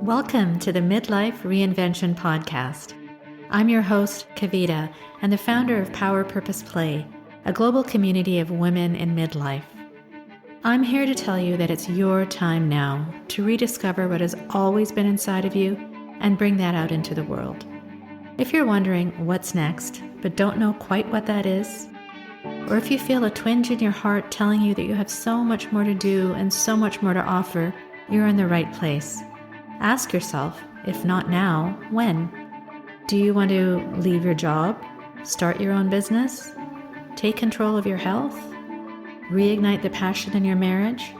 Welcome to the Midlife Reinvention podcast. I'm your host, Kavita, and the founder of Power Purpose Play, a global community of women in midlife. I'm here to tell you that it's your time now to rediscover what has always been inside of you and bring that out into the world. If you're wondering what's next, but don't know quite what that is, or if you feel a twinge in your heart telling you that you have so much more to do and so much more to offer, you're in the right place. Ask yourself, if not now, when? Do you want to leave your job, start your own business, take control of your health, reignite the passion in your marriage,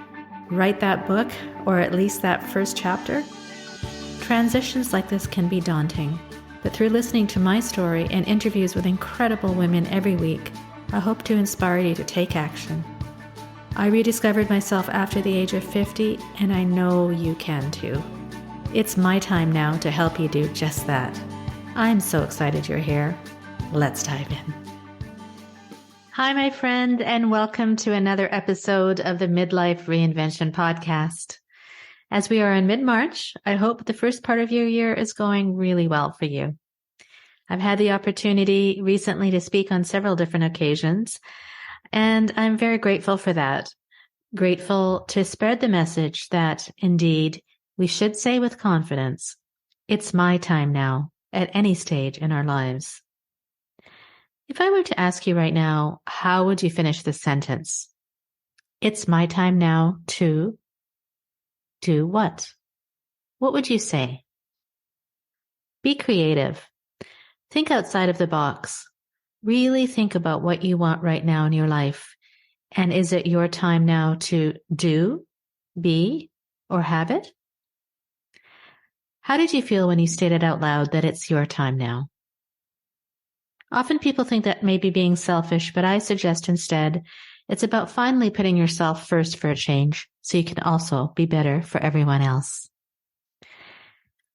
write that book, or at least that first chapter? Transitions like this can be daunting, but through listening to my story and interviews with incredible women every week, I hope to inspire you to take action. I rediscovered myself after the age of 50, and I know you can too. It's my time now to help you do just that. I'm so excited you're here. Let's dive in. Hi, my friend, and welcome to another episode of the Midlife Reinvention podcast. As we are in mid-March, I hope the first part of your year is going really well for you. I've had the opportunity recently to speak on several different occasions, and I'm very grateful for that. Grateful to spread the message that, indeed, we should say with confidence, it's my time now at any stage in our lives. If I were to ask you right now, how would you finish this sentence? It's my time now to do what? What would you say? Be creative. Think outside of the box. Really think about what you want right now in your life. And is it your time now to do, be, or have it? How did you feel when you stated out loud that it's your time now? Often people think that may be being selfish, but I suggest instead it's about finally putting yourself first for a change so you can also be better for everyone else.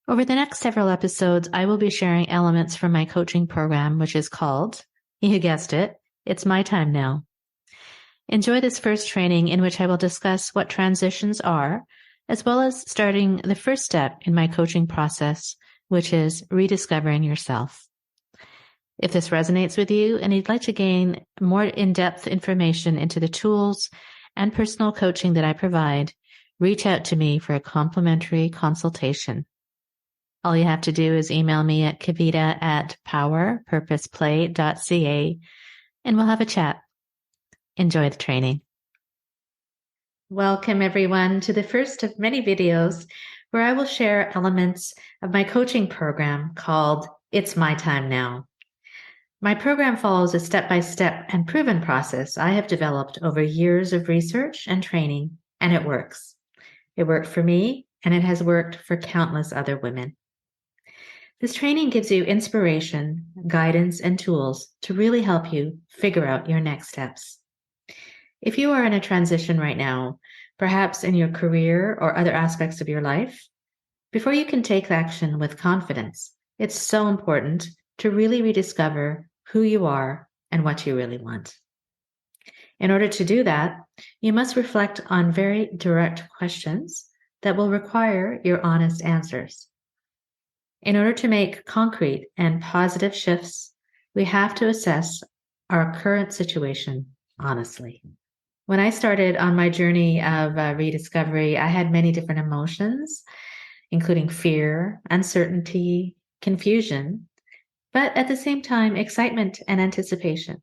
Over the next several episodes, I will be sharing elements from my coaching program, which is called, you guessed it, It's My Time Now. Enjoy this first training in which I will discuss what transitions are, as well as starting the first step in my coaching process, which is rediscovering yourself. If this resonates with you and you'd like to gain more in-depth information into the tools and personal coaching that I provide, reach out to me for a complimentary consultation. All you have to do is email me at kavita@powerpurposeplay.ca and we'll have a chat. Enjoy the training. Welcome, everyone, to the first of many videos where I will share elements of my coaching program called It's My Time Now. My program follows a step-by-step and proven process I have developed over years of research and training, and it works. It worked for me, and it has worked for countless other women. This training gives you inspiration, guidance, and tools to really help you figure out your next steps. If you are in a transition right now, perhaps in your career or other aspects of your life, before you can take action with confidence, it's so important to really rediscover who you are and what you really want. In order to do that, you must reflect on very direct questions that will require your honest answers. In order to make concrete and positive shifts, we have to assess our current situation honestly. When I started on my journey of rediscovery, I had many different emotions, including fear, uncertainty, confusion, but at the same time, excitement and anticipation.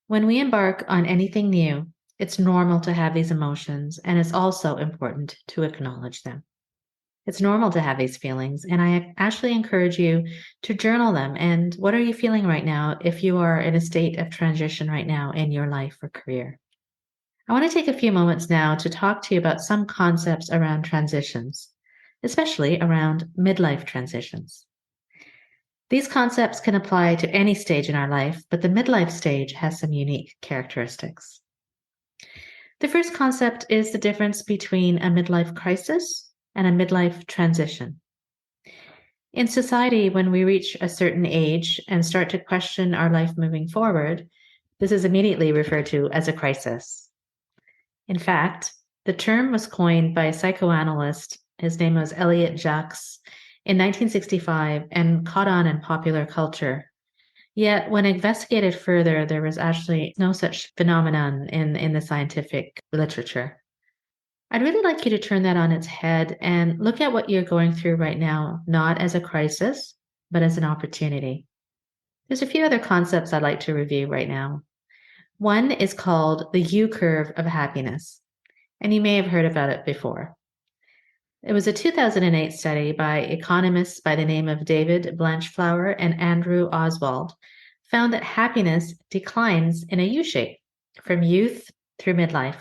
When we embark on anything new, it's normal to have these emotions, and it's also important to acknowledge them. It's normal to have these feelings, and I actually encourage you to journal them. And what are you feeling right now if you are in a state of transition right now in your life or career? I want to take a few moments now to talk to you about some concepts around transitions, especially around midlife transitions. These concepts can apply to any stage in our life, but the midlife stage has some unique characteristics. The first concept is the difference between a midlife crisis and a midlife transition. In society, when we reach a certain age and start to question our life moving forward, this is immediately referred to as a crisis. In fact, the term was coined by psychoanalyst His name was Elliot Jacques in 1965 and caught on in popular culture. Yet, when investigated further, there was actually no such phenomenon in the scientific literature. I'd really like you to turn that on its head and look at what you're going through right now, not as a crisis, but as an opportunity. There's a few other concepts I'd like to review right now. One is called the U curve of happiness, and you may have heard about it before. It was a 2008 study by economists by the name of David Blanchflower and Andrew Oswald, found that happiness declines in a U shape from youth through midlife,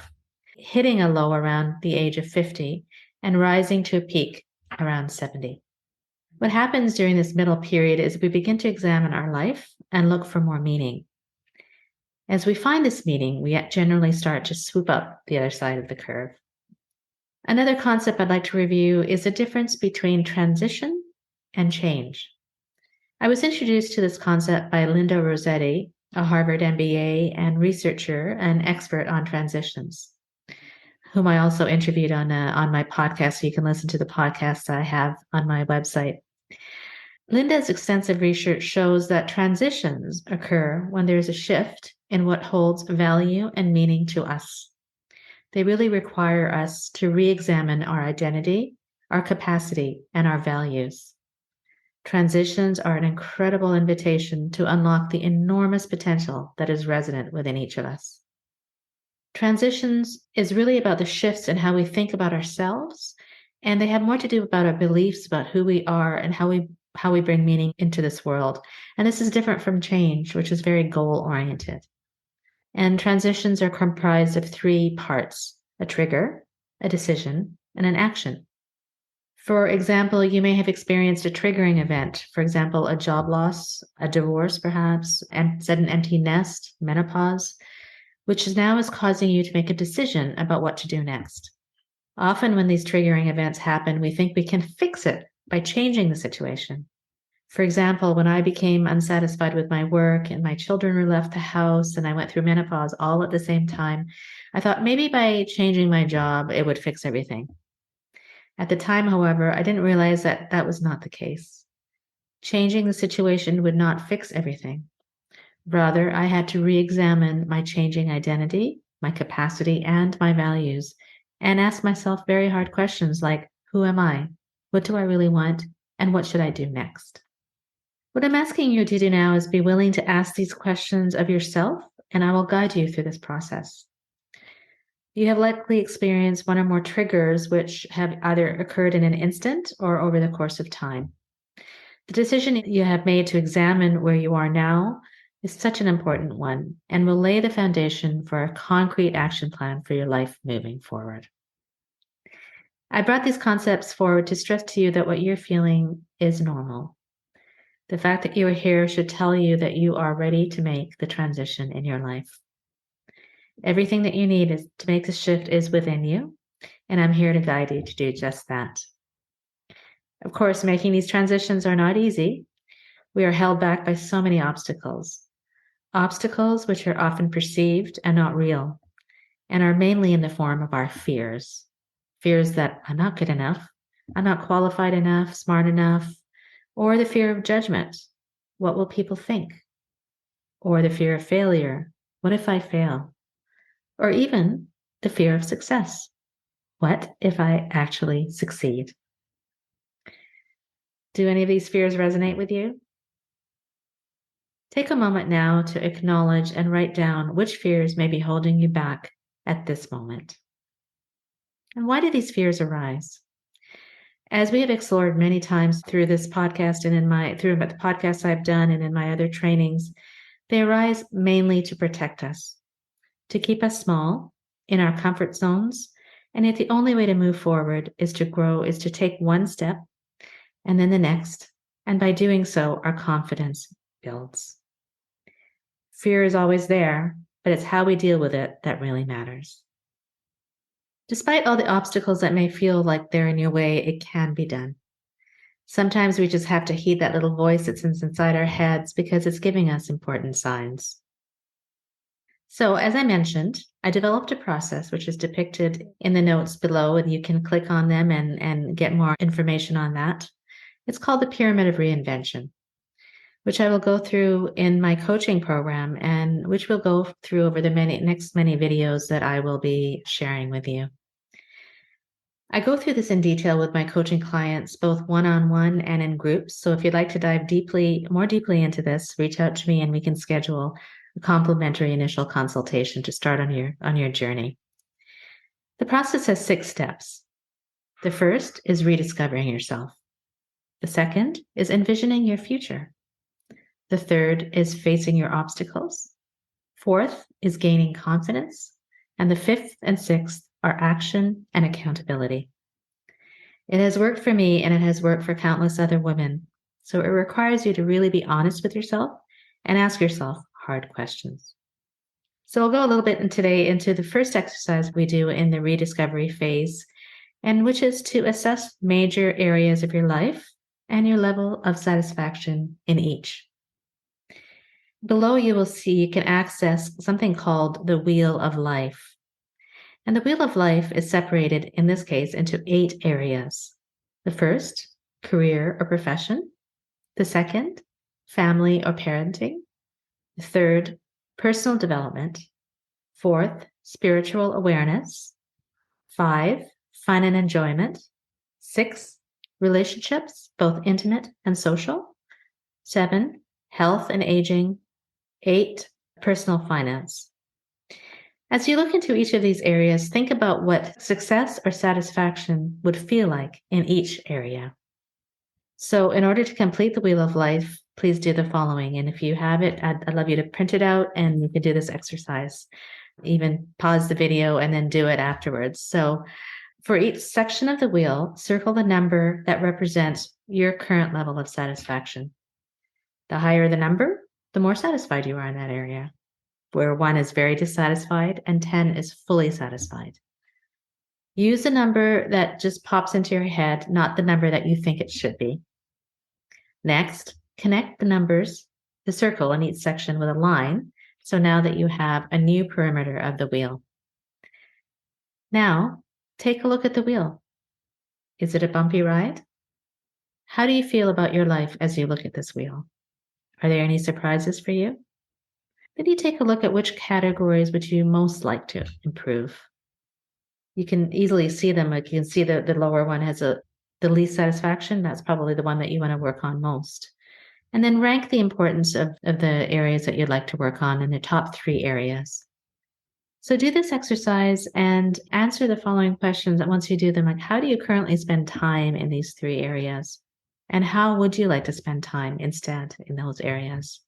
hitting a low around the age of 50 and rising to a peak around 70. What happens during this middle period is we begin to examine our life and look for more meaning. As we find this meaning, we generally start to swoop up the other side of the curve. Another concept I'd like to review is the difference between transition and change. I was introduced to this concept by Linda Rosetti, a Harvard MBA and researcher and expert on transitions, whom I also interviewed on my podcast, so you can listen to the podcast I have on my website. Linda's extensive research shows that transitions occur when there's a shift in what holds value and meaning to us. They really require us to re-examine our identity, our capacity, and our values. Transitions are an incredible invitation to unlock the enormous potential that is resident within each of us. Transitions is really about the shifts in how we think about ourselves, and they have more to do about our beliefs about who we are and how we bring meaning into this world. And this is different from change, which is very goal-oriented. And transitions are comprised of three parts: a trigger, a decision, and an action. For example, you may have experienced a triggering event, for example, a job loss, a divorce perhaps, and an empty nest, menopause, which now is causing you to make a decision about what to do next. Often when these triggering events happen, we think we can fix it by changing the situation. For example, when I became unsatisfied with my work and my children left the house and I went through menopause all at the same time, I thought maybe by changing my job, it would fix everything. At the time, however, I didn't realize that that was not the case. Changing the situation would not fix everything. Rather, I had to re-examine my changing identity, my capacity, and my values, and ask myself very hard questions like, who am I? What do I really want? And what should I do next? What I'm asking you to do now is be willing to ask these questions of yourself, and I will guide you through this process. You have likely experienced one or more triggers which have either occurred in an instant or over the course of time. The decision you have made to examine where you are now is such an important one and will lay the foundation for a concrete action plan for your life moving forward. I brought these concepts forward to stress to you that what you're feeling is normal. The fact that you are here should tell you that you are ready to make the transition in your life. Everything that you need to make the shift is within you, and I'm here to guide you to do just that. Of course, making these transitions are not easy. We are held back by so many obstacles which are often perceived and not real, and are mainly in the form of our fears. Fears that I'm not good enough, I'm not qualified enough, smart enough, or the fear of judgment. What will people think? Or the fear of failure. What if I fail? Or even the fear of success. What if I actually succeed? Do any of these fears resonate with you? Take a moment now to acknowledge and write down which fears may be holding you back at this moment. And why do these fears arise? As we have explored many times through this podcast and through the podcasts I've done and in my other trainings, they arise mainly to protect us, to keep us small in our comfort zones. And yet the only way to move forward is to grow, is to take one step and then the next. And by doing so, our confidence builds. Fear is always there, but it's how we deal with it that really matters. Despite all the obstacles that may feel like they're in your way, it can be done. Sometimes we just have to heed that little voice that's inside our heads because it's giving us important signs. So, as I mentioned, I developed a process which is depicted in the notes below, and you can click on them and get more information on that. It's called the Pyramid of Reinvention, which I will go through in my coaching program and which we'll go through over the next many videos that I will be sharing with you. I go through this in detail with my coaching clients, both one-on-one and in groups. So if you'd like to dive more deeply into this, reach out to me and we can schedule a complimentary initial consultation to start on your journey. The process has 6 steps. The first is rediscovering yourself. The second is envisioning your future. The third is facing your obstacles. Fourth is gaining confidence. And the fifth and sixth are action and accountability. It has worked for me and it has worked for countless other women. So it requires you to really be honest with yourself and ask yourself hard questions. So I'll go a little bit today into the first exercise we do in the rediscovery phase, and which is to assess major areas of your life and your level of satisfaction in each. Below you can access something called the Wheel of Life. And the Wheel of Life is separated, in this case, into 8 areas. The first, career or profession. The second, family or parenting. The third, personal development. Fourth, spiritual awareness. 5, fun and enjoyment. 6, relationships, both intimate and social. 7, health and aging. 8, personal finance. As you look into each of these areas, think about what success or satisfaction would feel like in each area. So in order to complete the Wheel of Life, please do the following. And if you have it, I'd love you to print it out and you can do this exercise. Even pause the video and then do it afterwards. So for each section of the wheel, circle the number that represents your current level of satisfaction. The higher the number, the more satisfied you are in that area, where 1 is very dissatisfied and 10 is fully satisfied. Use the number that just pops into your head, not the number that you think it should be. Next, connect the circle in each section with a line, so now that you have a new perimeter of the wheel. Now, take a look at the wheel. Is it a bumpy ride? How do you feel about your life as you look at this wheel? Are there any surprises for you? Then you take a look at which categories would you most like to improve. You can easily see them. Like you can see the lower one has the least satisfaction. That's probably the one that you want to work on most. And then rank the importance of the areas that you'd like to work on in the top 3 areas. So do this exercise and answer the following questions. And once you do them, like how do you currently spend time in these 3 areas? And how would you like to spend time instead in those areas?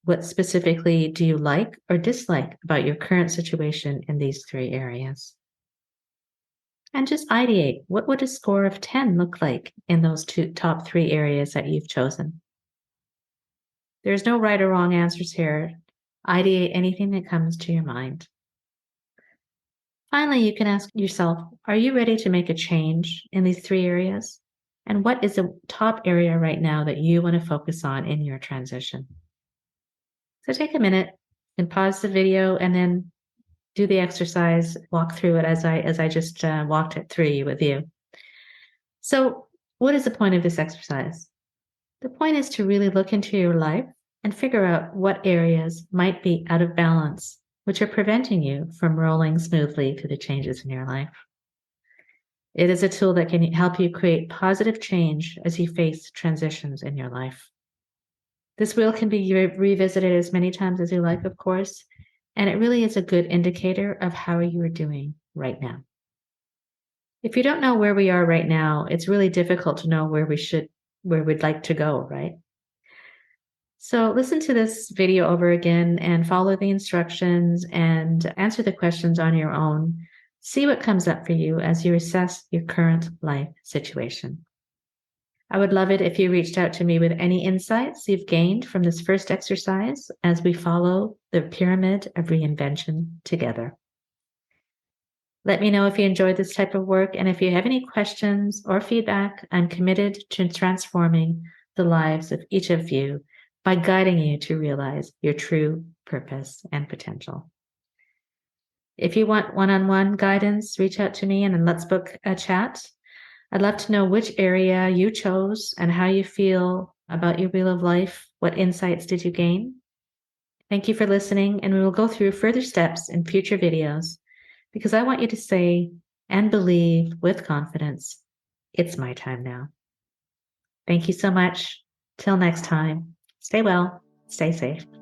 What specifically do you like or dislike about your current situation in these 3 areas? And just ideate, what would a score of 10 look like in those top 3 areas that you've chosen? There's no right or wrong answers here. Ideate anything that comes to your mind. Finally, you can ask yourself, are you ready to make a change in these 3 areas? And what is the top area right now that you want to focus on in your transition? So take a minute and pause the video and then do the exercise, walk through it as I just walked it through with you. So what is the point of this exercise? The point is to really look into your life and figure out what areas might be out of balance, which are preventing you from rolling smoothly through the changes in your life. It is a tool that can help you create positive change as you face transitions in your life. This wheel can be revisited as many times as you like, of course, and it really is a good indicator of how you are doing right now. If you don't know where we are right now, it's really difficult to know where we'd like to go, right? So listen to this video over again and follow the instructions and answer the questions on your own. See what comes up for you as you assess your current life situation. I would love it if you reached out to me with any insights you've gained from this first exercise as we follow the Pyramid of Reinvention together. Let me know if you enjoyed this type of work, and if you have any questions or feedback, I'm committed to transforming the lives of each of you by guiding you to realize your true purpose, and potential. If you want one-on-one guidance, reach out to me and let's book a chat. I'd love to know which area you chose and how you feel about your wheel of life. What insights did you gain? Thank you for listening, and we will go through further steps in future videos because I want you to say and believe with confidence, it's my time now. Thank you so much. Till next time, stay well, stay safe.